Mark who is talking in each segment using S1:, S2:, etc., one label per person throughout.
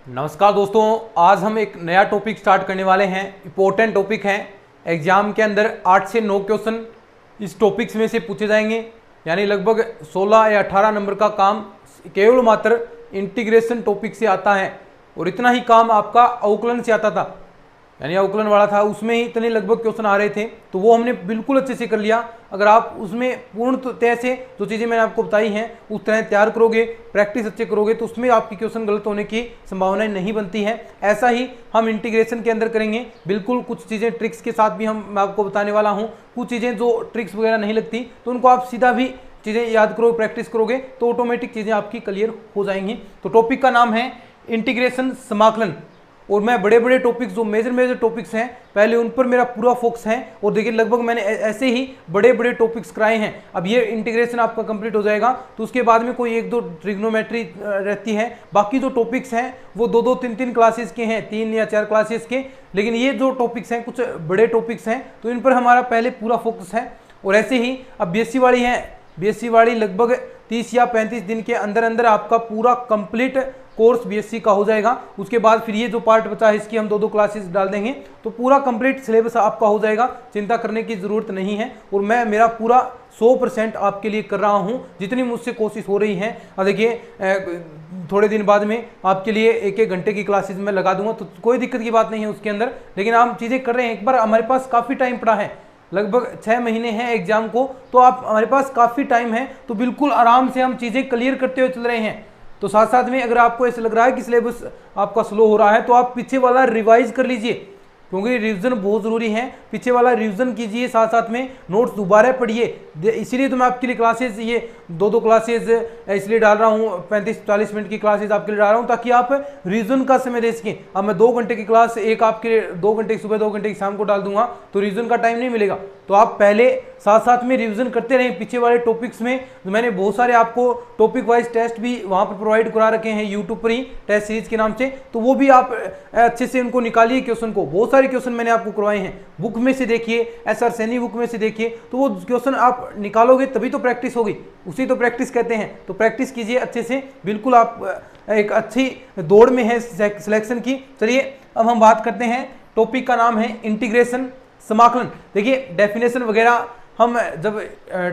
S1: नमस्कार दोस्तों, आज हम एक नया टॉपिक स्टार्ट करने वाले हैं। इम्पोर्टेंट टॉपिक है। एग्जाम के अंदर 8 से 9 क्वेश्चन इस टॉपिक्स में से पूछे जाएंगे, यानी लगभग 16 या 18 नंबर का काम केवल मात्र इंटीग्रेशन टॉपिक से आता है। और इतना ही काम आपका अवकलन से आता था, यानी अवकलन वाला था, उसमें ही इतने लगभग क्वेश्चन आ रहे थे, तो वो हमने बिल्कुल अच्छे से कर लिया। अगर आप उसमें पूर्णतः से जो चीज़ें मैंने आपको बताई हैं उस तरह तैयार करोगे, प्रैक्टिस अच्छे करोगे, तो उसमें आपकी क्वेश्चन गलत होने की संभावनाएं नहीं बनती है। ऐसा ही हम इंटीग्रेशन के अंदर करेंगे, बिल्कुल कुछ चीज़ें ट्रिक्स के साथ भी मैं आपको बताने वाला हूँ। कुछ चीज़ें जो ट्रिक्स वगैरह नहीं लगती तो उनको आप सीधा भी चीज़ें याद करो, प्रैक्टिस करोगे तो ऑटोमेटिक चीज़ें आपकी क्लियर हो जाएंगी। तो टॉपिक का नाम है इंटीग्रेशन, समाकलन। और मैं बड़े बड़े टॉपिक्स जो मेजर टॉपिक्स हैं पहले उन पर मेरा पूरा फोकस है। और देखिए लगभग मैंने ऐसे ही बड़े बड़े टॉपिक्स कराए हैं। अब ये इंटीग्रेशन आपका कंप्लीट हो जाएगा तो उसके बाद में कोई एक दो ट्रिग्नोमेट्री रहती है, बाकी जो टॉपिक्स हैं वो दो दो तीन तीन क्लासेस के हैं, 3 या 4 क्लासेस के। लेकिन ये जो टॉपिक्स हैं कुछ बड़े टॉपिक्स हैं तो इन पर हमारा पहले पूरा फोकस है। और ऐसे ही अब बीएससी वाली है, बीएससी वाली लगभग 30 या 35 दिन के अंदर अंदर आपका पूरा कंप्लीट कोर्स बीएससी का हो जाएगा। उसके बाद फिर ये जो पार्ट बचा है इसकी हम दो क्लासेस डाल देंगे तो पूरा कंप्लीट सिलेबस आपका हो जाएगा, चिंता करने की ज़रूरत नहीं है। और मैं मेरा पूरा 100% आपके लिए कर रहा हूँ, जितनी मुझसे कोशिश हो रही है। और देखिए थोड़े दिन बाद में आपके लिए 1-1 घंटे की क्लासेस मैं लगा दूंगा, तो कोई दिक्कत की बात नहीं है उसके अंदर। लेकिन हम चीज़ें कर रहे हैं, एक बार हमारे पास काफ़ी टाइम पड़ा है, लगभग 6 महीने हैं एग्जाम को, तो आप हमारे पास काफ़ी टाइम है, तो बिल्कुल आराम से हम चीज़ें क्लियर करते हुए चल रहे हैं। तो साथ साथ में अगर आपको ऐसा लग रहा है कि सिलेबस आपका स्लो हो रहा है तो आप पीछे वाला रिवाइज कर लीजिए, क्योंकि रिवीजन बहुत ज़रूरी है। पीछे वाला रिवीजन कीजिए, साथ साथ में नोट्स दोबारा पढ़िए। इसीलिए तो मैं आपके लिए क्लासेस ये दो क्लासेस इसलिए डाल रहा हूँ, 35-40 मिनट की क्लासेस आपके लिए डाल रहा हूँ ताकि आप रिवीजन का समय दे सकें। अब मैं 2 घंटे की क्लास एक आपके 2 घंटे की सुबह 2 घंटे की शाम को डाल दूंगा तो रिवीजन का टाइम नहीं मिलेगा। तो आप पहले साथ साथ में रिवीजन करते रहें पीछे वाले टॉपिक्स में। मैंने बहुत सारे आपको टॉपिक वाइज टेस्ट भी वहाँ पर प्रोवाइड करा रखे हैं यूट्यूब पर ही, टेस्ट सीरीज के नाम से, तो वो भी आप अच्छे से उनको निकालिए क्वेश्चन को। बहुत सारे क्वेश्चन मैंने आपको करवाए हैं, बुक में से देखिए, एसआर सैनी बुक में से देखिए, तो वो क्वेश्चन आप निकालोगे तभी तो प्रैक्टिस होगी, उसी तो प्रैक्टिस कहते हैं। तो प्रैक्टिस कीजिए अच्छे से, बिल्कुल आप एक अच्छी दौड़ में है सिलेक्शन की। चलिए अब हम बात करते हैं, टॉपिक का नाम है इंटीग्रेशन, समाकलन। देखिए डेफिनेशन वगैरह हम जब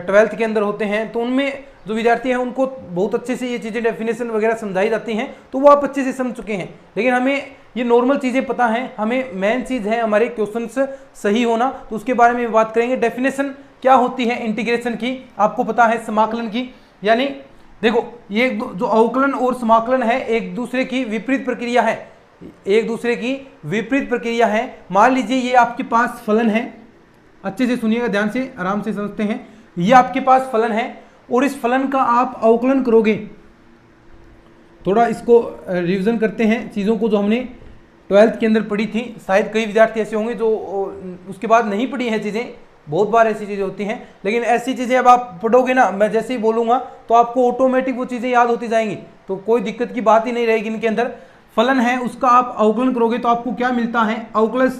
S1: 12th के अंदर होते हैं तो उनमें जो विद्यार्थी हैं उनको बहुत अच्छे से ये चीज़ें डेफिनेशन वगैरह समझाई जाती हैं, तो वो आप अच्छे से समझ चुके हैं। लेकिन हमें ये नॉर्मल चीज़ें पता हैं, हमें मेन चीज़ है हमारे क्वेश्चंस सही होना, तो उसके बारे में बात करेंगे। डेफिनेशन क्या होती है इंटीग्रेशन की, आपको पता है समाकलन की, यानी देखो ये जो अवकलन और समाकलन है एक दूसरे की विपरीत प्रक्रिया है, एक दूसरे की विपरीत प्रक्रिया है। मान लीजिए ये आपके पास फलन है, अच्छे से सुनिएगा, ध्यान से आराम से समझते हैं। ये आपके पास फलन है और इस फलन का आप अवकलन करोगे। थोड़ा इसको रिवीजन करते हैं चीज़ों को जो हमने 12th के अंदर पढ़ी थी। शायद कई विद्यार्थी ऐसे होंगे जो उसके बाद नहीं पढ़ी हैं चीज़ें, बहुत बार ऐसी चीज़ें होती हैं। लेकिन ऐसी चीज़ें अब आप पढ़ोगे ना, मैं जैसे ही बोलूँगा तो आपको ऑटोमेटिक वो चीज़ें याद होती जाएंगी, तो कोई दिक्कत की बात ही नहीं रहेगी इनके अंदर। फलन है उसका आप अवकलन करोगे तो आपको क्या मिलता है, अवकलज,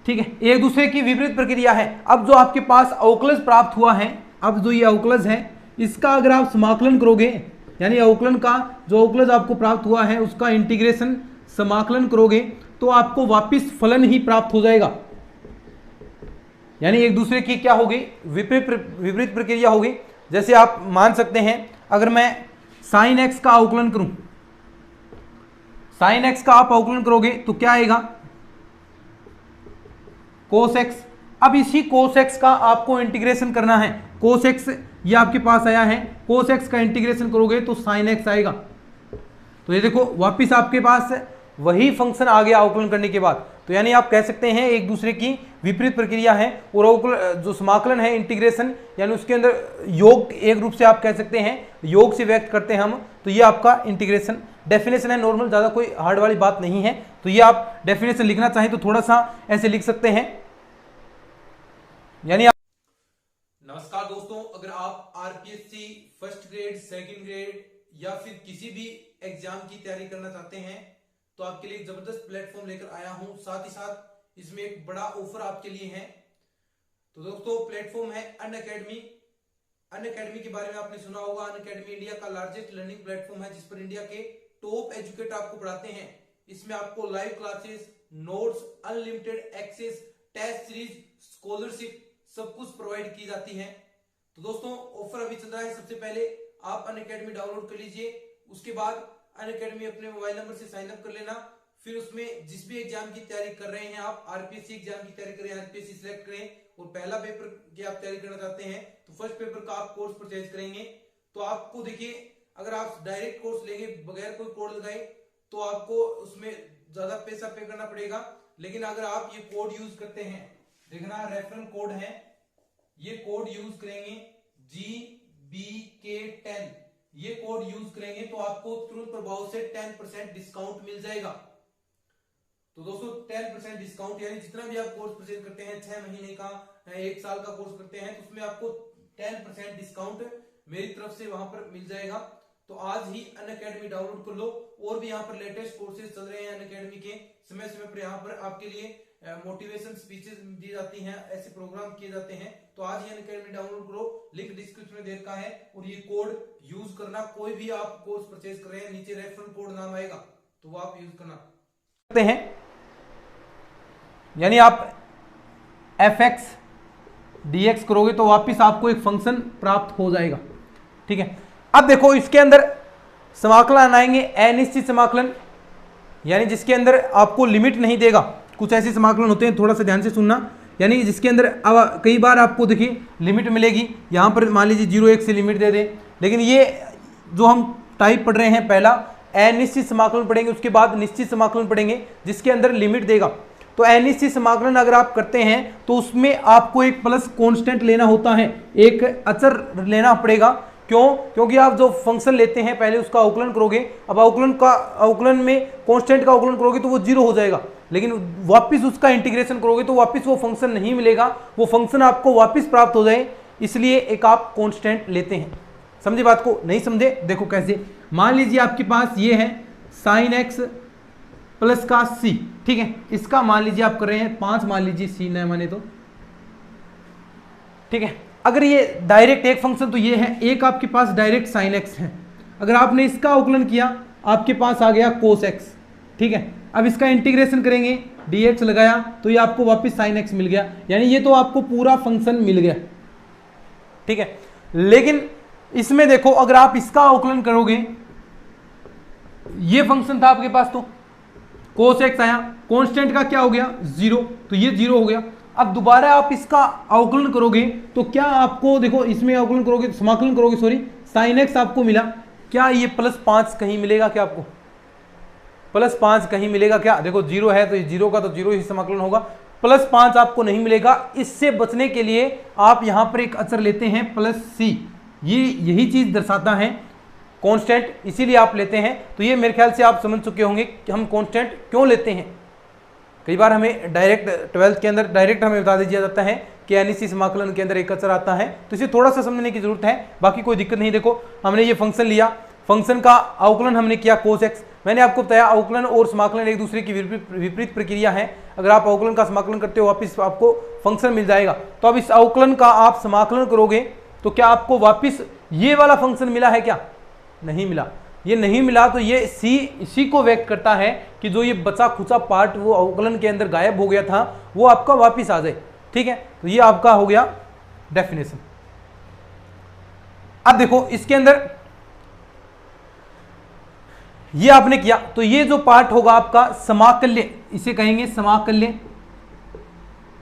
S1: ठीक है, एक दूसरे की विपरीत प्रक्रिया है। अब जो आपके पास अवकलज प्राप्त हुआ है, अब जो ये अवकलज है इसका अगर आप समाकलन करोगे, यानी अवकलन का जो अवकलज आपको प्राप्त हुआ है उसका इंटीग्रेशन समाकलन करोगे तो आपको वापिस फलन ही प्राप्त हो जाएगा। यानी एक दूसरे की क्या होगी, विपरीत प्रक्रिया होगी। जैसे आप मान सकते हैं अगर मैं साइन एक्स का अवकलन करूं, साइन एक्स का आप अवकलन करोगे तो क्या आएगा, कोस एक्स। अब इसी कोस एक्स का आपको इंटीग्रेशन करना है, कोस एक्स ये आपके पास आया है, कोस एक्स का इंटीग्रेशन करोगे तो साइन एक्स आएगा। तो ये देखो वापिस आपके पास वही फंक्शन आ गया अवकलन करने के बाद। तो यानी आप कह सकते हैं एक दूसरे की विपरीत प्रक्रिया है। और अवकलन जो समाकलन है इंटीग्रेशन, यानी उसके अंदर योग एक रूप से आप कह सकते हैं, योग से व्यक्त करते हैं हम, तो ये आपका इंटीग्रेशन डेफिनेशन है, नॉर्मल, ज़्यादा कोई हार्ड वाली बात नहीं है। तो ये आप डेफिनेशन लिखना चाहें तो थोड़ा सा ऐसे लिख सकते हैं, यानी नमस्कार दोस्तों, अगर आप RPSC first grade, second grade या फिर किसी भी एग्जाम की तैयारी करना चाहते हैं तो आपके लिए एक जबरदस्त प्लेटफॉर्म लेकर आया हूं। साथ ही साथ इसमें एक बड़ा ऑफर आपके लिए है। तो दोस्तों प्लेटफॉर्म है अनअकैडमी। अनअकैडमी के बारे में आपने सुना होगा, अनअकैडमी इंडिया का लार्जेस्ट लर्निंग प्लेटफॉर्म है जिस पर इंडिया के टॉप एजुकेटर आपको पढ़ाते हैं। इसमें आपको live classes, notes, unlimited access, test series, scholarship सब कुछ प्रोवाइड की जाती है। तो दोस्तों ऑफर अभी चल रहा है। सबसे पहले आप अनअकैडमी डाउनलोड कर लीजिए, उसके बाद अनअकैडमी अपने मोबाइल नंबर से साइन अप कर लेना। फिर उसमें जिस भी एग्जाम की तैयारी कर रहे हैं, आप आरपीएससी एग्जाम की तैयारी करें, आरपीएससी सिलेक्ट करें और पहला पेपर की आप तैयारी करना चाहते हैं तो फर्स्ट पेपर का आप कोर्स परचेज करेंगे। तो आपको देखिए, अगर आप डायरेक्ट कोर्स लेंगे बगैर कोई कोड लगाए तो आपको उसमें ज्यादा पैसा पे करना पड़ेगा। लेकिन अगर आप ये कोड यूज करते हैं, देखना रेफरल कोड है, ये कोड यूज करेंगे GBK10, ये कोड यूज करेंगे तो आपको तुरंत प्रभाव से 10% डिस्काउंट मिल जाएगा। तो दोस्तों 10% डिस्काउंट, यानी जितना भी आप कोर्स परचेज करते हैं, 6 महीने का, 1 साल का कोर्स करते हैं, तो उसमें आपको 10% डिस्काउंट मेरी तरफ से वहां पर मिल जाएगा। तो आज ही अनअकैडमी डाउनलोड कर लो। और भी यहाँ पर लेटेस्ट कोर्सेज चल रहे हैं अनअकैडमी के, समय समय पर यहाँ पर आपके लिए मोटिवेशन स्पीचेस दी जाती हैं, ऐसे प्रोग्राम किए जाते हैं। तो आज ही अनअकैडमी डाउनलोड करो, लिंक डिस्क्रिप्शन में दे रखा है और ये कोड यूज करना। कोई भी आप कोर्स परचेज कर रहे हैं, नीचे रेफरल कोड नाम आएगा तो वो आप यूज करना सकते हैं। यानी आप fx dx करोगे तो वापिस आपको एक फंक्शन प्राप्त हो जाएगा। ठीक है, अब देखो इसके अंदर समाकलन आएंगे, अनिश्चित समाकलन, यानी जिसके अंदर आपको लिमिट नहीं देगा। कुछ ऐसे समाकलन होते हैं, थोड़ा सा ध्यान से सुनना, यानी जिसके अंदर अब कई बार आपको देखिए लिमिट मिलेगी। यहाँ पर मान लीजिए 0 1 से लिमिट दे दे, लेकिन ये जो हम टाइप पढ़ रहे हैं, पहला अनिश्चित समाकलन पढ़ेंगे, उसके बाद निश्चित समाकलन पढ़ेंगे जिसके अंदर लिमिट देगा। तो अनिश्चित समाकलन अगर आप करते हैं तो उसमें आपको एक प्लस कांस्टेंट लेना होता है, एक अचर लेना पड़ेगा। क्यों? क्योंकि आप जो फंक्शन लेते हैं पहले उसका अवकलन करोगे, अब अवकलन में कांस्टेंट का अवकलन करोगे तो वो 0 हो जाएगा, लेकिन वापस उसका इंटीग्रेशन करोगे तो वापस वो फंक्शन नहीं मिलेगा, वो फंक्शन आपको वापस प्राप्त हो जाए, इसलिए एक आप कांस्टेंट लेते हैं। समझे बात को? नहीं समझे? देखो कैसे, मान लीजिए आपके पास ये है sin x प्लस का c, ठीक है, इसका मान लीजिए आप कर रहे हैं 5, मान लीजिए c न माने तो, ठीक है। अगर ये डायरेक्ट एक फंक्शन तो ये है, एक आपके पास डायरेक्ट sin x है, अगर आपने इसका अवकलन किया आपके पास आ गया cos x, ठीक है। अब इसका इंटीग्रेशन करेंगे, dx लगाया तो ये आपको वापस sin x मिल गया, यानी ये तो आपको पूरा फंक्शन मिल गया, ठीक है। लेकिन इसमें देखो अगर आप इसका अवकलन करोगे, ये फंक्शन था आपके पास तो cos x आया, कांस्टेंट का क्या हो गया 0, तो ये 0 हो गया। अब दोबारा आप इसका अवकलन करोगे तो क्या आपको देखो, इसमें अवकलन करोगे, समाकलन करोगे सॉरी, sin x आपको मिला, क्या ये +5 कहीं मिलेगा? क्या आपको +5 कहीं मिलेगा क्या? देखो 0 है तो 0 का तो 0 ही समाकलन होगा, +5 आपको नहीं मिलेगा। इससे बचने के लिए आप यहां पर एक अचर लेते हैं +c, ये यही चीज दर्शाता है कांस्टेंट, इसीलिए आप लेते हैं। तो ये मेरे ख्याल से आप समझ चुके होंगे कि हम कांस्टेंट क्यों लेते हैं। कई बार हमें डायरेक्ट 12th के अंदर डायरेक्ट हमें बता दिया जाता है कि अनिश्चित समाकलन के अंदर एक अचर आता है, तो इसे थोड़ा सा समझने की जरूरत है, बाकी कोई दिक्कत नहीं। देखो हमने ये फंक्शन लिया, फंक्शन का अवकलन हमने किया cos x, मैंने आपको बताया अवकलन और समाकलन एक दूसरे की विपरीत प्रक्रिया है। अगर आप अवकलन का समाकलन करते हो वापिस आपको फंक्शन मिल जाएगा। तो अब इस अवकलन का आप समाकलन करोगे तो क्या आपको वापिस ये वाला फंक्शन मिला है? क्या नहीं मिला, ये नहीं मिला। तो ये इसी को व्यक्त करता है कि जो ये बचा खुचा पार्ट वो अवकलन के अंदर गायब हो गया था वो आपका वापिस आ जाए, ठीक है। तो ये आपका हो गया डेफिनेशन। अब देखो इसके अंदर ये आपने किया तो ये जो पार्ट होगा आपका समाकल्य, इसे कहेंगे समाकल्य।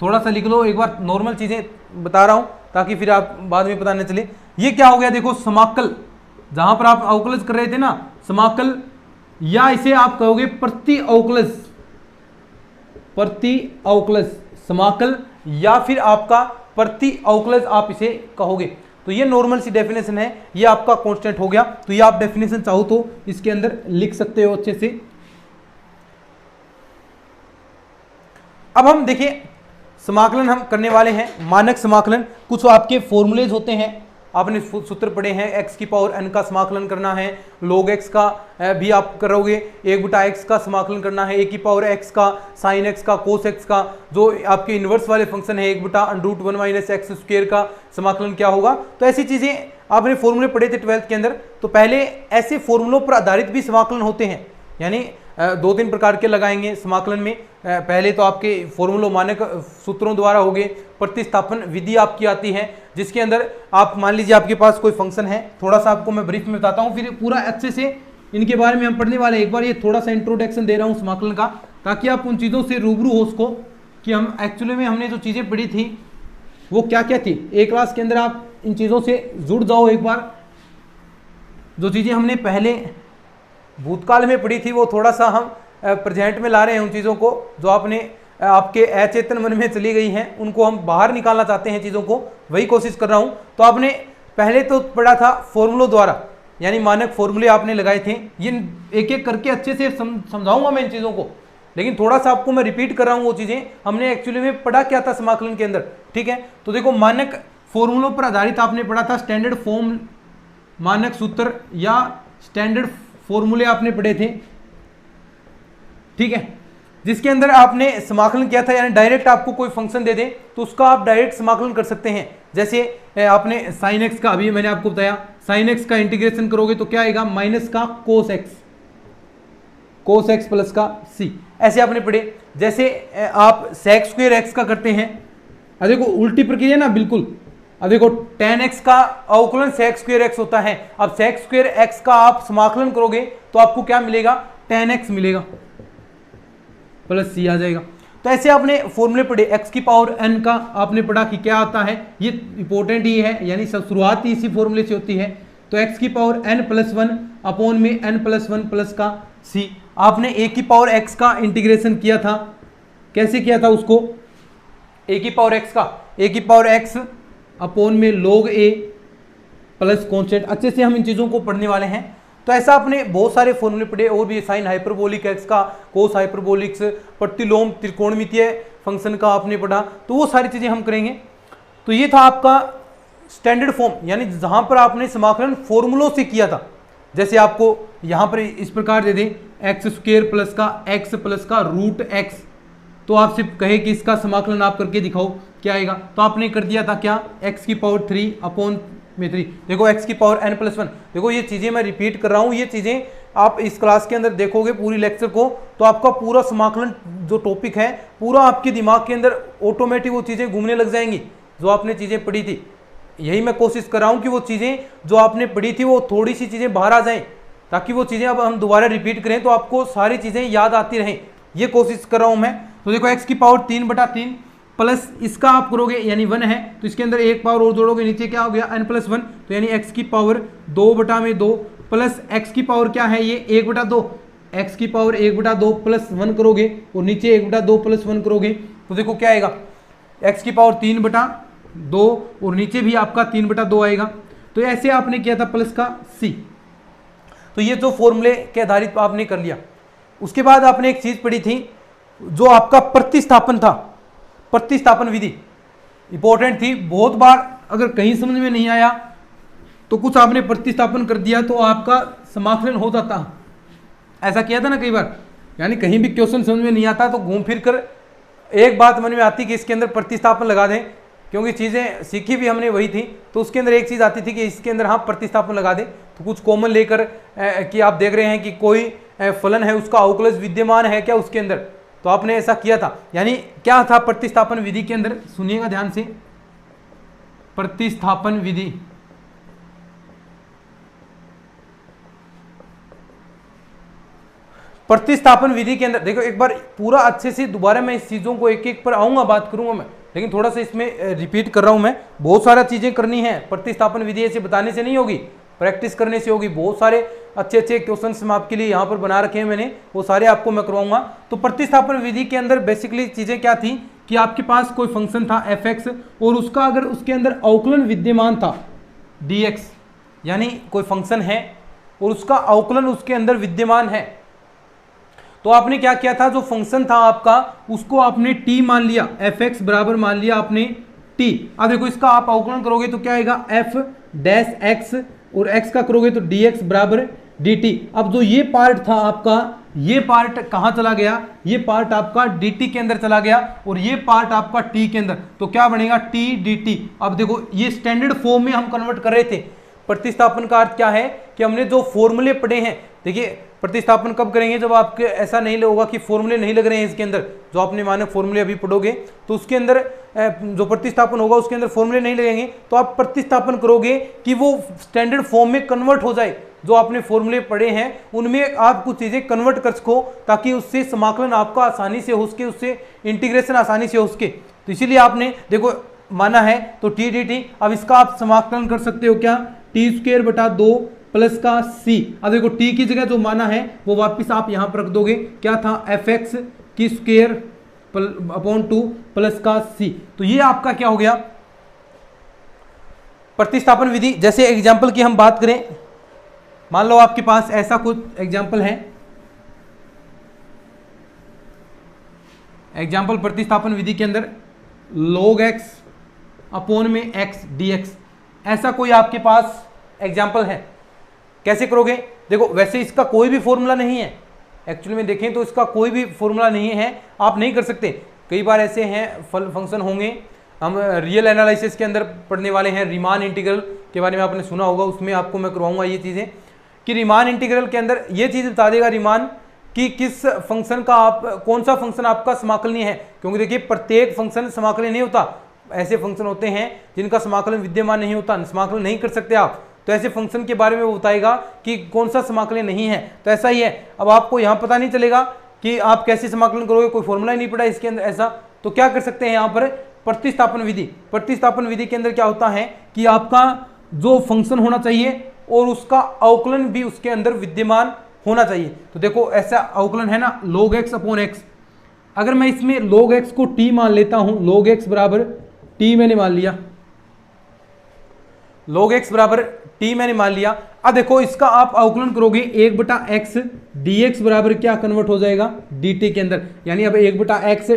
S1: थोड़ा सा लिख लो, एक बार नॉर्मल चीजें बता रहा हूं ताकि फिर आप बाद में पता न चले। ये क्या हो गया? देखो समाकल, जहां पर आप अवकलज कर रहे थे ना, समाकल, या इसे आप कहोगे प्रति अवकलज, प्रति अवकलज समाकल, या फिर आपका प्रति अवकलज आप इसे कहोगे। तो ये नॉर्मल सी डेफिनेशन है, ये आपका कांस्टेंट हो गया। तो ये आप डेफिनेशन चाहो तो इसके अंदर लिख सकते हो अच्छे से। अब हम देखिए समाकलन हम करने वाले हैं, मानक समाकलन। कुछ आपके फॉर्मूलेज होते हैं, आपने सूत्र पढ़े हैं, x की पावर n का समाकलन करना है, log x का भी आप करोगे, 1/x का समाकलन करना है, a की पावर x का, sin x का, cos x का, जो आपके इन्वर्स वाले फंक्शन है 1/√1 - x² का समाकलन क्या होगा। तो ऐसी चीजें आपने फॉर्मूले पढ़े थे 12th के अंदर, तो पहले ऐसे फॉर्मूलों पर आधारित भी समाकलन होते हैं, यानी 2-3 प्रकार के लगाएंगे समाकलन में। पहले तो आपके फॉर्मूलों मानक सूत्रों द्वारा हो गए, प्रतिस्थापन विधि आपकी आती है जिसके अंदर आप मान लीजिए आपके पास कोई फंक्शन है, थोड़ा सा आपको मैं ब्रीफ में बताता हूँ, फिर पूरा अच्छे से इनके बारे में हम पढ़ने वाले हैं। एक बार ये थोड़ा सा इंट्रोडक्शन दे रहा हूँ समाकलन का, ताकि आप उन चीज़ों से रूबरू हो उसको कि हम एक्चुअली में हमने जो चीज़ें पढ़ी थी वो क्या क्या थी। एक क्लास के अंदर आप इन चीज़ों से जुड़ जाओ एक बार। जो चीज़ें हमने पहले भूतकाल में पढ़ी थी वो थोड़ा सा हम प्रेजेंट में ला रहे हैं, उन चीज़ों को जो आपने आपके अचेतन मन में चली गई हैं उनको हम बाहर निकालना चाहते हैं चीज़ों को, वही कोशिश कर रहा हूँ। तो आपने पहले तो पढ़ा था फॉर्मूलों द्वारा, यानी मानक फॉर्मूले आपने लगाए थे। ये एक एक करके अच्छे से समझाऊंगा मैं इन चीज़ों को, लेकिन थोड़ा सा आपको मैं रिपीट कर रहा हूँ वो चीज़ें हमने एक्चुअली में पढ़ा क्या था समाकलन के अंदर, ठीक है। तो देखो मानक फॉर्मूलों पर आधारित आपने पढ़ा था स्टैंडर्ड फॉर्म, मानक सूत्र या स्टैंडर्ड फॉर्मूले आपने पढ़े थे, ठीक है, जिसके अंदर आपने समाकलन किया था, यानी डायरेक्ट आपको कोई फंक्शन दे दे तो उसका आप डायरेक्ट समाकलन कर सकते हैं। जैसे आपने साइन एक्स का, अभी मैंने आपको बताया, साइन एक्स का इंटीग्रेशन करोगे तो क्या आएगा, माइनस का कोस एक्स प्लस का सी, ऐसे आपने पढ़े। जैसे आप सेक स्क्वायर एक्स का करते हैं, अब देखो उल्टी प्रक्रिया ना बिल्कुल। अब देखो tan x का अवकलन सेक स्क्वायर एक्स होता है, अब सेक स्क्वायर एक्स का आप समाकलन करोगे तो आपको क्या मिलेगा, tan x मिलेगा प्लस सी आ जाएगा। तो ऐसे आपने फॉर्मूले पढ़े। x की पावर n का आपने पढ़ा कि क्या आता है, ये इंपॉर्टेंट ही है, यानी सब शुरुआत ही इसी फॉर्मूले से होती है। तो x की पावर n+1 अपॉन में n+1 प्लस का c। आपने a की पावर x का इंटीग्रेशन किया था, कैसे किया था उसको, a की पावर x अपॉन में log a प्लस कॉन्स्टेंट। अच्छे से हम इन चीज़ों को पढ़ने वाले हैं। तो ऐसा आपने बहुत सारे फॉर्मूले पढ़े, और भी साइन हाइपरबोलिक एक्स का, कोस हाइपरबोलिक्स, प्रतिलोम त्रिकोणमितीय फंक्शन का आपने पढ़ा, तो वो सारी चीज़ें हम करेंगे। तो ये था आपका स्टैंडर्ड फॉर्म, यानी जहाँ पर आपने समाकलन फॉर्मूलों से किया था। जैसे आपको यहाँ पर इस प्रकार दे दें एक्स स्क्वेयर प्लस का एक्स प्लस का रूट एक्स, तो आपसे कहे कि इसका समाकलन आप करके दिखाओ क्या आएगा, तो आपने कर दिया था क्या, एक्स की पावर 3 अपॉन में 3। देखो एक्स की पावर n+1, देखो ये चीज़ें मैं रिपीट कर रहा हूँ, ये चीज़ें आप इस क्लास के अंदर देखोगे पूरी लेक्चर को, तो आपका पूरा समाकलन जो टॉपिक है पूरा आपके दिमाग के अंदर ऑटोमेटिक वो चीज़ें घूमने लग जाएंगी जो आपने चीज़ें पढ़ी थी। यही मैं कोशिश कर रहा हूँ कि वो चीज़ें जो आपने पढ़ी थी वो थोड़ी सी चीज़ें बाहर आ जाएँ, ताकि वो चीज़ें अब हम दोबारा रिपीट करें तो आपको सारी चीज़ें याद आती रहें, ये कोशिश कर रहा हूँ मैं। तो देखो एक्स की पावर 3/3 प्लस इसका आप करोगे, यानी 1 है तो इसके अंदर एक पावर और जोड़ोगे, नीचे क्या हो गया n+1, तो यानी x की पावर 2/2 प्लस x की पावर क्या है, ये 1/2, x की पावर 1/2 प्लस 1 करोगे और नीचे 1/2 प्लस 1 करोगे तो देखो क्या आएगा, x की पावर 3/2 और नीचे भी आपका 3/2 आएगा। तो ऐसे आपने किया था प्लस का c। तो ये जो फॉर्मूले के आधारित आपने कर लिया। उसके बाद आपने एक चीज़ पढ़ी थी जो आपका प्रतिस्थापन था, प्रतिस्थापन विधि इंपॉर्टेंट थी। बहुत बार अगर कहीं समझ में नहीं आया तो कुछ आपने प्रतिस्थापन कर दिया तो आपका समाकलन हो जाता, ऐसा किया था ना कई बार, यानी कहीं भी क्वेश्चन समझ में नहीं आता तो घूम फिर कर एक बात मन में आती कि इसके अंदर प्रतिस्थापन लगा दें, क्योंकि चीज़ें सीखी भी हमने वही थी, तो उसके अंदर एक चीज़ आती थी कि इसके अंदर हाँ प्रतिस्थापन लगा दें। तो कुछ कॉमन लेकर कि आप देख रहे हैं कि कोई फलन है उसका अवकलज विद्यमान है क्या उसके अंदर, तो आपने ऐसा किया था। यानी क्या था प्रतिस्थापन विधि के अंदर, सुनिएगा ध्यान से, प्रतिस्थापन विधि प्रतिस्थापन विधि के अंदर देखो एक बार पूरा अच्छे से दोबारा मैं इस चीज़ों को एक एक पर आऊँगा, बात करूँगा मैं, लेकिन थोड़ा सा इसमें रिपीट कर रहा हूँ मैं। बहुत सारा चीज़ें करनी है, प्रतिस्थापन विधि ऐसे बताने से नहीं होगी, प्रैक्टिस करने से होगी। बहुत सारे अच्छे अच्छे क्वेश्चंस मैं आपके लिए यहाँ पर बना रखे हैं मैंने, वो सारे आपको मैं करवाऊंगा। तो प्रतिस्थापन विधि के अंदर बेसिकली चीज़ें क्या थी कि आपके पास कोई फंक्शन था f(x) और उसका अगर उसके अंदर अवकलन विद्यमान था dx, यानी कोई फंक्शन है और उसका अवकलन उसके अंदर विद्यमान है, तो आपने क्या किया था, जो फंक्शन था आपका उसको आपने t मान लिया, f(x) बराबर मान लिया आपने t। अब देखो इसका आप अवकलन करोगे तो क्या आएगा, f(x) और x का करोगे तो dx बराबर dt। अब जो ये पार्ट था आपका, ये पार्ट कहाँ चला गया, ये पार्ट आपका dt के अंदर चला गया और ये पार्ट आपका t के अंदर, तो क्या बनेगा t dt। अब देखो ये स्टैंडर्ड फॉर्म में हम कन्वर्ट कर रहे थे, प्रतिस्थापन का अर्थ क्या है कि हमने जो फॉर्मूले पढ़े हैं, देखिए प्रतिस्थापन कब करेंगे, जब आपके ऐसा नहीं होगा कि फॉर्मूले नहीं लग रहे हैं इसके अंदर, जो आपने मानक फॉर्मूले अभी पढ़ोगे तो उसके अंदर जो प्रतिस्थापन होगा उसके अंदर फॉर्मूले नहीं लगेंगे, तो आप प्रतिस्थापन करोगे कि वो स्टैंडर्ड फॉर्म में कन्वर्ट हो जाए, जो आपने फॉर्मूले पढ़े हैं उनमें आप कुछ चीजें कन्वर्ट कर सको, ताकि उससे समाकलन आपका आसानी से हो सके, उससे इंटीग्रेशन आसानी से हो सके। तो इसीलिए आपने देखो माना है तो टी डी टी, अब इसका आप समाकलन कर सकते हो क्या, टी स्क्वेयर बटा 2 प्लस का सी। अब देखो टी की जगह जो माना है वो वापस आप यहां पर रख दोगे, क्या था, एफ एक्स की स्क्वेयर अपॉन 2 प्लस का सी। तो ये आपका क्या हो गया प्रतिस्थापन विधि। जैसे एग्जाम्पल की हम बात करें, मान लो आपके पास ऐसा कुछ एग्जाम्पल है, एग्जाम्पल प्रतिस्थापन विधि के अंदर log x अपॉन में x dx, ऐसा कोई आपके पास एग्जाम्पल है। कैसे करोगे, देखो वैसे इसका कोई भी फॉर्मूला नहीं है, एक्चुअली में देखें तो इसका कोई भी फॉर्मूला नहीं है, आप नहीं कर सकते। कई बार ऐसे हैं फंक्शन होंगे, हम रियल एनालिसिस के अंदर पढ़ने वाले हैं, रीमान इंटीग्रल के बारे में आपने सुना होगा, उसमें आपको मैं करवाऊंगा ये चीज़ें कि रीमान इंटीग्रल के अंदर ये चीज़ बता देगा रीमान कि किस फंक्शन का आप, कौन सा फंक्शन आपका समाकलनीय है। क्योंकि देखिए प्रत्येक फंक्शन समाकलन नहीं होता, ऐसे फंक्शन होते हैं जिनका समाकलन विद्यमान नहीं होता, समाकलन नहीं कर सकते आप, तो ऐसे फंक्शन के बारे में वो बताएगा कि कौन सा समाकलन नहीं है। तो ऐसा ही है, अब आपको यहाँ पता नहीं चलेगा कि आप कैसे समाकलन करोगे, कोई फॉर्मूला ही नहीं पड़ा इसके अंदर ऐसा, तो क्या कर सकते हैं यहाँ पर प्रतिस्थापन विधि। प्रतिस्थापन विधि के अंदर क्या होता है कि आपका जो फंक्शन होना चाहिए और उसका अवकलन भी उसके अंदर विद्यमान होना चाहिए। तो देखो ऐसा अवकलन है ना log x अपॉन x, अगर मैं इसमें log x को t मान लेता हूं, log x बराबर t मैंने मान लिया, log x बराबर t मैंने मान लिया। अब देखो इसका आप अवकलन करोगे 1/x dx बराबर क्या कन्वर्ट हो जाएगा dt के अंदर, यानी अब 1/x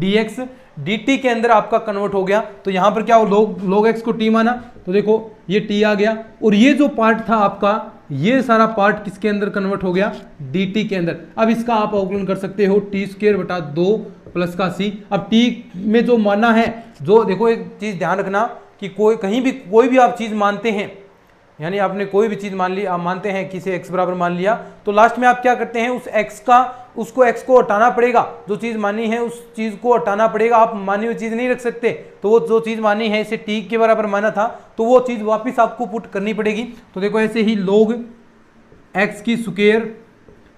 S1: dx dt के अंदर आपका कन्वर्ट हो गया। तो यहां पर क्या हो, log x को t माना, तो देखो ये t आ गया, और ये जो पार्ट था आपका, ये सारा पार्ट किसके अंदर कन्वर्ट हो गया, dt के अंदर। अब इसका आप अवकलन कर सकते हो टी स्क्वेयर बटा 2 प्लस का सी। अब t में जो माना है, जो देखो एक चीज ध्यान रखना कि कहीं भी कोई भी आप चीज मानते हैं, यानी आपने कोई भी चीज मान ली, आप मानते हैं कि इसे x बराबर मान लिया, तो लास्ट में आप क्या करते हैं, उस x को हटाना पड़ेगा, जो चीज मानी है उस चीज को हटाना पड़ेगा, आप मानी हुई चीज नहीं रख सकते। तो वो जो चीज मानी है, इसे t के बराबर माना था, तो वो चीज वापस आपको पुट करनी पड़ेगी। तो देखो ऐसे ही log x की स्क्वायर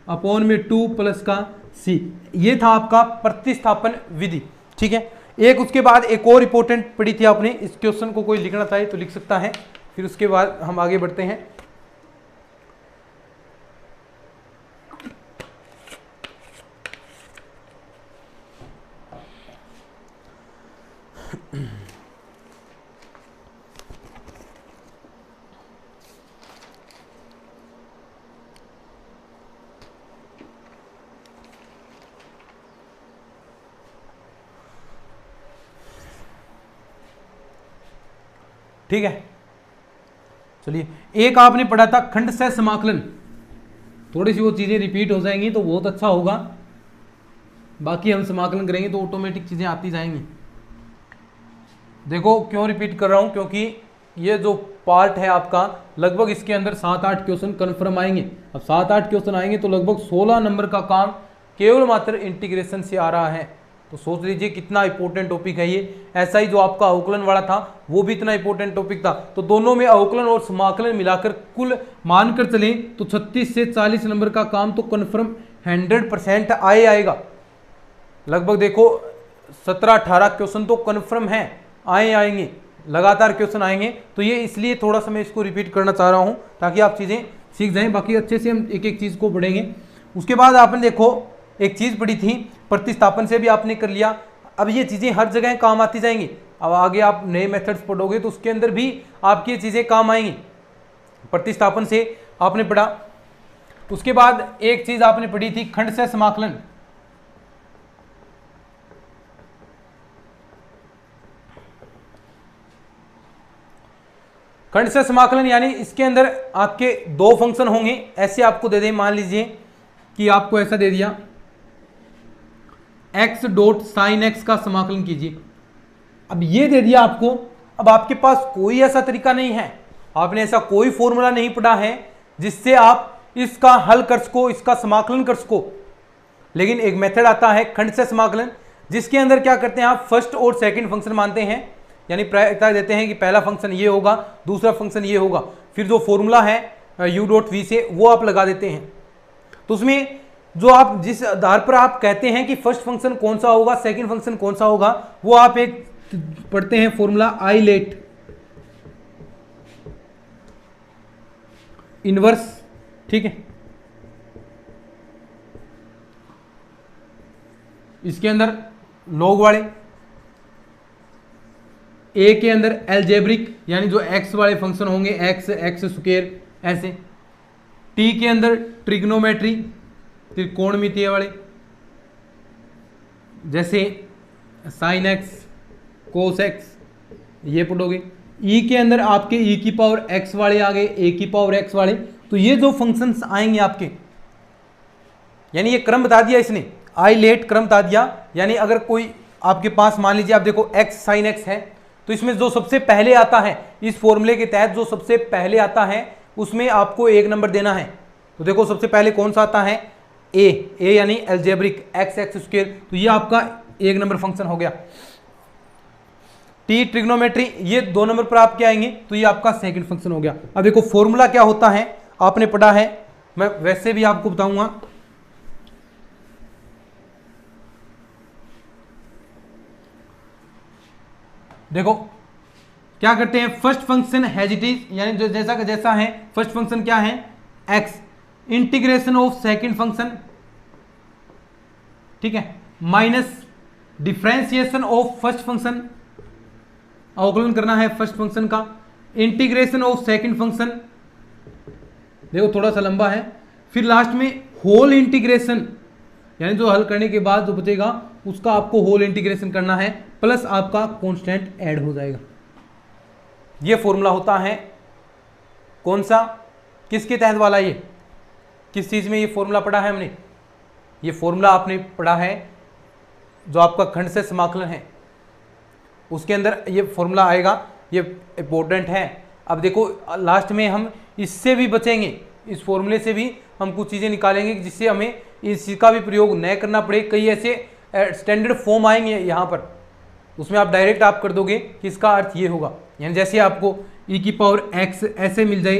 S1: अपॉन में 2 प्लस का c, ये था आपका प्रतिस्थापन विधि। ठीक है, एक उसके बाद एक और इंपॉर्टेंट पढ़ी थी आपने, इस क्वेश्चन को कोई लिखना चाहे तो लिख सकता है, फिर उसके बाद हम आगे बढ़ते हैं। ठीक है, चलिए एक आपने पढ़ा था खंडशः समाकलन, थोड़ी सी वो चीजें रिपीट हो जाएंगी तो बहुत अच्छा होगा, बाकी हम समाकलन करेंगे तो ऑटोमेटिक चीजें आती जाएंगी। देखो क्यों रिपीट कर रहा हूं, क्योंकि ये जो पार्ट है आपका, लगभग इसके अंदर 7-8 क्वेश्चन कन्फर्म आएंगे। अब 7-8 क्वेश्चन आएंगे तो लगभग 16 नंबर का काम केवल मात्र इंटीग्रेशन से आ रहा है। तो सोच लीजिए कितना इंपॉर्टेंट टॉपिक है ये। ऐसा ही जो आपका अवकलन वाला था वो भी इतना इंपॉर्टेंट टॉपिक था। तो दोनों में अवकलन और समाकलन मिलाकर कुल मानकर चलें तो 36 से 40 नंबर का काम तो कन्फर्म 100% आएगा। लगभग देखो 17-18 क्वेश्चन तो कन्फर्म है, आएंगे, लगातार क्वेश्चन आएंगे। तो ये इसलिए थोड़ा सा मैं इसको रिपीट करना चाह रहा हूँ ताकि आप चीज़ें सीख जाएं। बाकी अच्छे से हम एक एक चीज़ को पढ़ेंगे। उसके बाद आपने देखो एक चीज़ पढ़ी थी, प्रतिस्थापन से भी आपने कर लिया। अब ये चीज़ें हर जगह काम आती जाएंगी। अब आगे आप नए मेथड्स पढ़ोगे तो उसके अंदर भी आपकी ये चीज़ें काम आएंगी। प्रतिस्थापन से आपने पढ़ा। उसके बाद एक चीज़ आपने पढ़ी थी खंडशः समाकलन। खंडशः समाकलन यानी इसके अंदर आपके दो फंक्शन होंगे, ऐसे आपको दे दें। मान लीजिए कि आपको ऐसा दे दिया x डॉट साइन एक्स का समाकलन कीजिए। अब ये दे दिया आपको। अब आपके पास कोई ऐसा तरीका नहीं है, आपने ऐसा कोई फॉर्मूला नहीं पढ़ा है जिससे आप इसका हल कर सको, इसका समाकलन कर सको। लेकिन एक मेथड आता है खंडशः समाकलन, जिसके अंदर क्या करते हैं आप फर्स्ट और सेकंड फंक्शन मानते हैं, यानी प्रायिकता देते हैं कि पहला फंक्शन ये होगा, दूसरा फंक्शन ये होगा, फिर जो फॉर्मूला है u डॉट वी से वो आप लगा देते हैं। तो उसमें जो आप जिस आधार पर आप कहते हैं कि फर्स्ट फंक्शन कौन सा होगा, सेकंड फंक्शन कौन सा होगा, वो आप एक पढ़ते हैं फॉर्मूला आई लेट इनवर्स, ठीक है। इसके अंदर लॉग वाले, ए के अंदर एल्जेब्रिक यानी जो एक्स वाले फंक्शन होंगे, एक्स, एक्स स्क्वायर ऐसे, टी के अंदर ट्रिग्नोमेट्री त्रिकोणमितीय वाले जैसे साइन एक्स, कोस एक्स, ये पढ़ोगे। ई के अंदर आपके ई की पावर एक्स वाले आ गए, ए की पावर एक्स वाले। तो ये जो फंक्शंस आएंगे आपके, यानी ये क्रम बता दिया इसने, आई लेट क्रम बता दिया। यानी अगर कोई आपके पास मान लीजिए आप देखो एक्स साइन एक्स है, तो इसमें जो सबसे पहले आता है इस फॉर्मूले के तहत, जो सबसे पहले आता है उसमें आपको एक नंबर देना है। तो देखो सबसे पहले कौन सा आता है, ए यानी एल्जेब्रिक एक्स, एक्स स्क्वायर, तो ये आपका एक नंबर फंक्शन हो गया। टी ट्रिग्नोमेट्री, ये 2 नंबर पर आपके आएंगे, तो ये आपका सेकंड फंक्शन हो गया। अब देखो फॉर्मूला क्या होता है आपने पढ़ा है, मैं वैसे भी आपको बताऊंगा। देखो क्या करते हैं, first function has it is, यानी जो जैसा का जैसा है, फर्स्ट फंक्शन क्या है x, integration of second function, ठीक है, minus differentiation of first function, अवकलन करना है फर्स्ट फंक्शन का, इंटीग्रेशन ऑफ सेकंड फंक्शन, देखो थोड़ा सा लंबा है, फिर लास्ट में होल इंटीग्रेशन, यानी जो हल करने के बाद जो बचेगा उसका आपको होल इंटीग्रेशन करना है, प्लस आपका कांस्टेंट ऐड हो जाएगा। ये फॉर्मूला होता है कौन सा, किसके तहत वाला, ये किस चीज में ये फॉर्मूला पढ़ा है हमने, ये फॉर्मूला आपने पढ़ा है जो आपका खंडशः समाकलन है, उसके अंदर ये फॉर्मूला आएगा, ये इंपॉर्टेंट है। अब देखो लास्ट में हम इससे भी बचेंगे, इस फॉर्मूले से भी हम कुछ चीज़ें निकालेंगे जिससे हमें इस चीज़ का भी प्रयोग न करना पड़े। कई ऐसे स्टैंडर्ड फॉर्म आएंगे यहाँ पर, उसमें आप डायरेक्ट आप कर दोगे कि इसका अर्थ ये होगा, यानी जैसे आपको e की पावर x ऐसे मिल जाए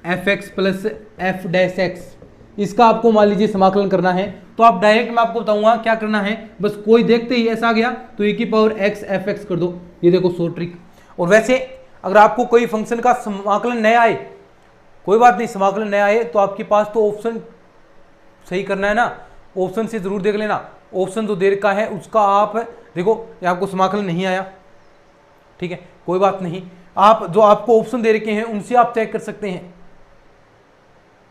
S1: F x plus F dash x, इसका आपको मान लीजिए समाकलन करना है, तो आप डायरेक्ट मैं आपको बताऊंगा क्या करना है, बस कोई देखते ही ऐसा आ गया तो e की पावर x एफ एक्स कर दो, ये देखो शॉर्ट ट्रिक। और वैसे अगर आपको कोई फंक्शन का समाकलन न आए, कोई बात नहीं, समाकलन न आए तो आपके पास तो ऑप्शन सही करना है ना, ऑप्शन से जरूर देख लेना, ऑप्शन जो दे रखा है उसका आप देखो, ये आपको समाकलन नहीं आया, ठीक है, कोई बात नहीं, आप जो आपको ऑप्शन दे रखे हैं उनसे आप चेक कर सकते हैं,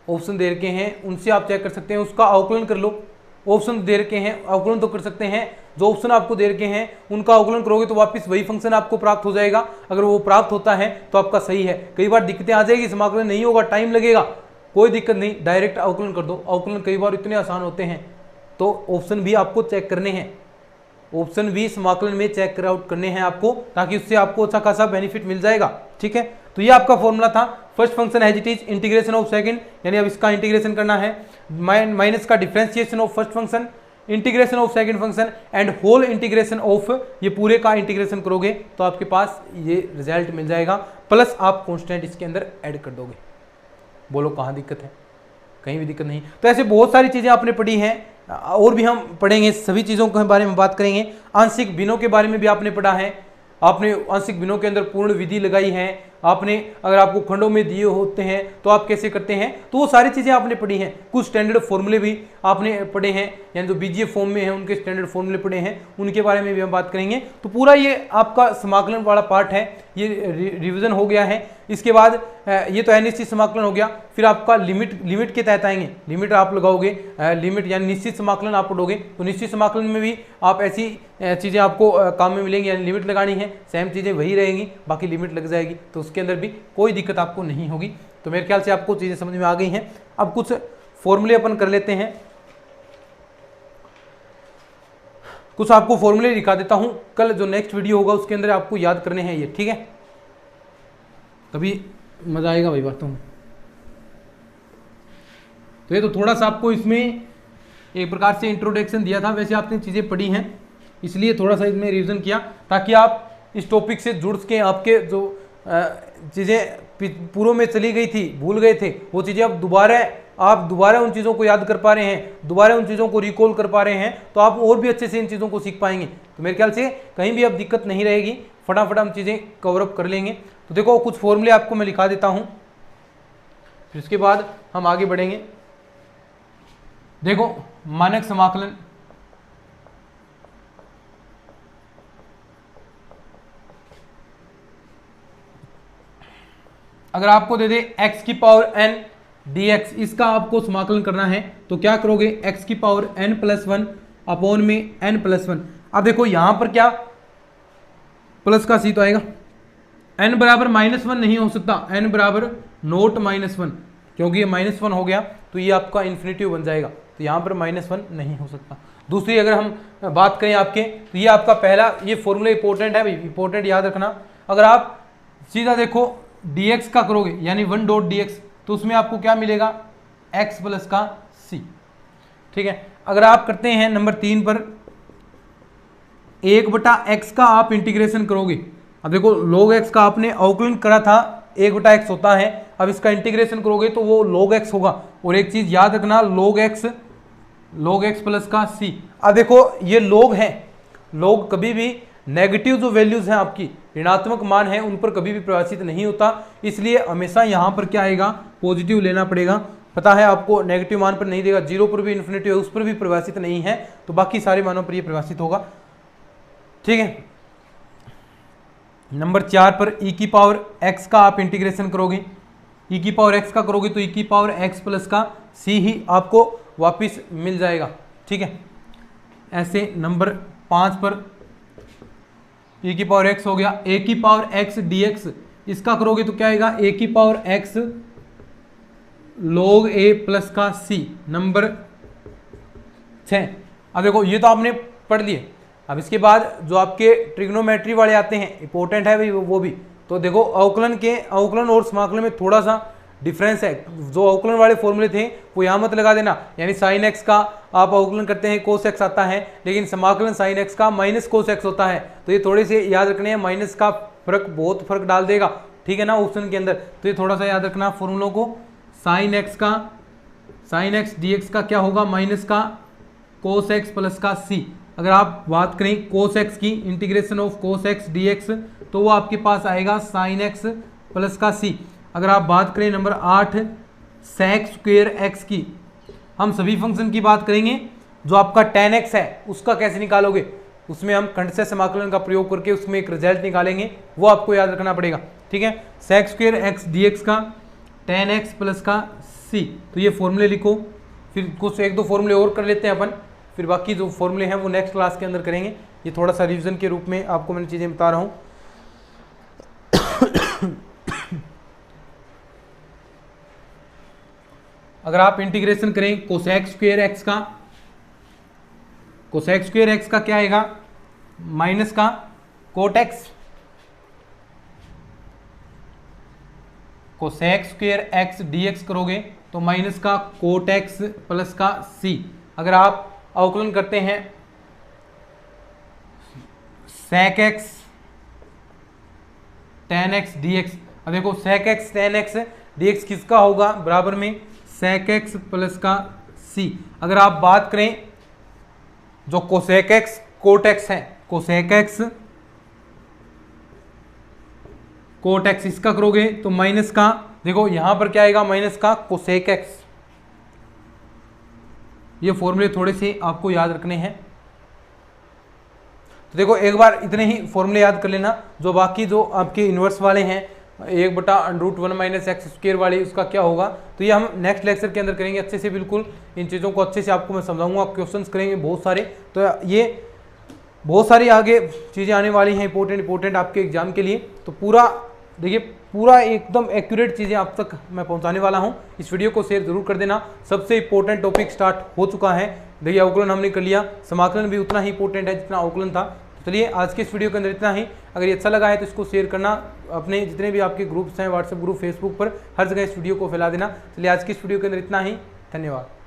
S1: ऑप्शन दे रखे हैं उनसे आप चेक कर सकते हैं, उसका अवकलन कर लो। ऑप्शन दे रखे हैं अवकलन तो कर सकते हैं, जो ऑप्शन आपको दे रखे हैं उनका अवकलन करोगे तो वापस वही फंक्शन आपको प्राप्त हो जाएगा। अगर वो प्राप्त होता है तो आपका सही है। कई बार दिक्कतें आ जाएगी, समाकलन नहीं होगा, टाइम लगेगा, कोई दिक्कत नहीं, डायरेक्ट अवकलन कर दो। अवकलन कई बार इतने आसान होते हैं, तो ऑप्शन भी आपको चेक करने हैं, ऑप्शन भी समाकलन में चेक आउट करने हैं आपको, ताकि उससे आपको अच्छा खासा बेनिफिट मिल जाएगा, ठीक है। तो ये आपका फॉर्मूला था, first function has it is, integration of second, यानी अब इसका इंटीग्रेशन करना है, माइनस का differentiation of first function, integration of second function and whole integration of, ये पूरे का इंटीग्रेशन करोगे तो आपके पास ये रिजल्ट मिल जाएगा, प्लस आप कांस्टेंट इसके अंदर ऐड कर दोगे। बोलो कहाँ दिक्कत है, कहीं भी दिक्कत नहीं। तो ऐसे बहुत सारी चीज़ें आपने पढ़ी हैं, और भी हम पढ़ेंगे, सभी चीज़ों के बारे में बात करेंगे। आंशिक भिन्नों के बारे में भी आपने पढ़ा है, आपने आंशिक भिन्नों के अंदर पूर्ण विधि लगाई है, आपने अगर आपको खंडों में दिए होते हैं तो आप कैसे करते हैं, तो वो सारी चीज़ें आपने पढ़ी हैं। कुछ स्टैंडर्ड फॉर्मूले भी आपने पढ़े हैं, यानी जो बीजीय फॉर्म में हैं उनके स्टैंडर्ड फॉर्मूले पढ़े हैं, उनके बारे में भी हम बात करेंगे। तो पूरा ये आपका समाकलन वाला पार्ट है, ये रिवीजन हो गया है। इसके बाद ये तो अनिश्चित समाकलन हो गया, फिर आपका लिमिट के तहत आएंगे, लिमिट आप लगाओगे, लिमिट यानी निश्चित समाकलन आप पढ़ोगे, तो निश्चित समाकलन में भी आप ऐसी चीज़ें आपको काम में मिलेंगी, यानी लिमिट लगानी है, सेम चीज़ें वही रहेंगी, बाकी लिमिट लग जाएगी, तो उसके अंदर भी कोई दिक्कत आपको नहीं होगी। तो मेरे ख्याल से आपको चीज़ें समझ में आ गई हैं। अब कुछ फॉर्मूले अपन कर लेते हैं, कुछ आपको फॉर्मूले दिखा देता हूं, कल जो नेक्स्ट वीडियो होगा उसके अंदर आपको याद करने हैं ये, ठीक है। कभी मज़ा आएगा भाई बातों में। तो ये तो थोड़ा सा आपको इसमें एक प्रकार से इंट्रोडक्शन दिया था, वैसे आपने चीज़ें पढ़ी हैं इसलिए थोड़ा सा इसमें रिवीजन किया ताकि आप इस टॉपिक से जुड़ सकें। आपके जो चीज़ें पूर्व में चली गई थी, भूल गए थे, वो चीज़ें आप दोबारा उन चीज़ों को याद कर पा रहे हैं, दोबारा उन चीज़ों को रिकॉल कर पा रहे हैं, तो आप और भी अच्छे से इन चीज़ों को सीख पाएंगे। तो मेरे ख्याल से कहीं भी अब दिक्कत नहीं रहेगी, फटाफट हम चीज़ें कवरअप कर लेंगे। तो देखो कुछ फॉर्मूले आपको मैं लिखा देता हूँ, फिर उसके बाद हम आगे बढ़ेंगे। देखो मानक समाकलन, अगर आपको दे दे x की पावर n dx, इसका आपको समाकलन करना है तो क्या करोगे, x की पावर n+1 अपॉन में n+1। अब देखो यहां पर क्या प्लस का सी तो आएगा, n बराबर -1 नहीं हो सकता, n बराबर नोट -1, क्योंकि ये -1 हो गया तो ये आपका इन्फिनिटिव बन जाएगा, तो यहाँ पर -1 नहीं हो सकता। दूसरी अगर हम बात करें आपके, तो ये आपका पहला ये फॉर्मूला इंपॉर्टेंट है भाई, इंपॉर्टेंट याद रखना। अगर आप सीधा देखो dx का करोगे यानी 1.dx, तो उसमें आपको क्या मिलेगा, x प्लस का c, ठीक है। अगर आप करते हैं नंबर 3 पर 1/x का आप इंटीग्रेशन करोगे, अब देखो log x का आपने अवकलन करा था, 1/x होता है, अब इसका इंटीग्रेशन करोगे तो वो log x होगा। और एक चीज याद रखना, log x प्लस का c। अब देखो ये log है, log कभी भी नेगेटिव जो वैल्यूज हैं आपकी, ऋणात्मक मान है, उन पर कभी भी प्रवासित नहीं होता, इसलिए हमेशा यहां पर क्या आएगा, पॉजिटिव लेना पड़ेगा। पता है आपको नेगेटिव मान पर नहीं देगा, 0 पर भी इन्फिनिटी है उस पर भी प्रवासित नहीं है, तो बाकी सारे मानों पर ये प्रवासित होगा, ठीक है। नंबर 4 पर e की पावर x का आप इंटीग्रेशन करोगे, e की पावर x का करोगे तो e की पावर x प्लस का c ही आपको वापिस मिल जाएगा, ठीक है। ऐसे नंबर 5 पर e की पावर x हो गया, a की पावर x dx, इसका करोगे तो क्या आएगा, a की power x log a plus का c। नंबर 6, अब देखो ये तो आपने पढ़ लिए। अब इसके बाद जो आपके ट्रिग्नोमेट्री वाले आते हैं, इंपॉर्टेंट है भाई वो भी। तो देखो अवकलन और समाकलन में थोड़ा सा डिफरेंस है, जो अवकलन वाले फॉर्मूले थे वो यहाँ मत लगा देना, यानी साइन एक्स का आप अवकलन करते हैं कोस एक्स आता है, लेकिन समाकलन साइन एक्स का माइनस कोस एक्स होता है, तो ये थोड़े से याद रखने हैं, माइनस का फर्क बहुत फर्क डाल देगा, ठीक है ना, ऑप्शन के अंदर, तो ये थोड़ा सा याद रखना फॉर्मूलों को। साइन एक्स dx का क्या होगा, माइनस का कोस एक्स प्लस का c। अगर आप बात करें कोस एक्स की, integration of cos x dx, तो वो आपके पास आएगा साइन एक्स प्लस का c। अगर आप बात करें नंबर 8 सेक स्क्वायर एक्स की, हम सभी फंक्शन की बात करेंगे, जो आपका tan x है उसका कैसे निकालोगे, उसमें हम खंडशः समाकलन का प्रयोग करके उसमें एक रिजल्ट निकालेंगे, वो आपको याद रखना पड़ेगा, ठीक है। सेक स्क्वायर एक्स dx का tan x प्लस का c, तो ये फॉर्मूले लिखो, फिर कुछ 1-2 फॉर्मूले और कर लेते हैं अपन, फिर बाकी जो फॉर्मूले हैं वो नेक्स्ट क्लास के अंदर करेंगे। ये थोड़ा सा रिविजन के रूप में आपको मैंने चीज़ें बता रहा हूँ। अगर आप इंटीग्रेशन करें कोसेक स्क्वायर एक्स का, कोसेक स्क्वायर एक्स का क्या आएगा, माइनस का cot x, cosec square x dx करोगे तो माइनस का कोट एक्स प्लस का c। अगर आप अवकलन करते हैं sec x tan x dx, अब देखो sec x tan x dx किसका होगा, बराबर में सेक एक्स प्लस का c। अगर आप बात करें जो कोसेक एक्स कोट एक्स है, कोसेक एक्स कोट एक्स, इसका करोगे तो माइनस का, देखो यहां पर क्या आएगा, माइनस का कोसेक एक्स। ये फॉर्मूले थोड़े से आपको याद रखने हैं, तो देखो एक बार इतने ही फॉर्मूले याद कर लेना, जो बाकी जो आपके इन्वर्स वाले हैं 1/√1 - x² वाली, उसका क्या होगा, तो ये हम नेक्स्ट लेक्चर के अंदर करेंगे अच्छे से, बिल्कुल इन चीज़ों को अच्छे से आपको मैं समझाऊंगा, क्वेश्चंस करेंगे बहुत सारे, तो ये बहुत सारी आगे चीज़ें आने वाली हैं इंपॉर्टेंट आपके एग्जाम के लिए। तो पूरा देखिए, पूरा एकदम एक्यूरेट चीज़ें आप तक मैं पहुंचाने वाला हूं। इस वीडियो को शेयर जरूर कर देना। सबसे इंपॉर्टेंट टॉपिक स्टार्ट हो चुका है, देखिए अवकलन हमने कर लिया, समाकलन भी उतना ही इंपॉर्टेंट है जितना अवकलन था, चलिए आज के इस वीडियो के अंदर इतना ही। अगर ये अच्छा लगा है तो इसको शेयर करना, अपने जितने भी आपके ग्रुप्स हैं, व्हाट्सएप ग्रुप, फेसबुक पर, हर जगह इस वीडियो को फैला देना। चलिए आज की इस वीडियो के अंदर इतना ही, धन्यवाद।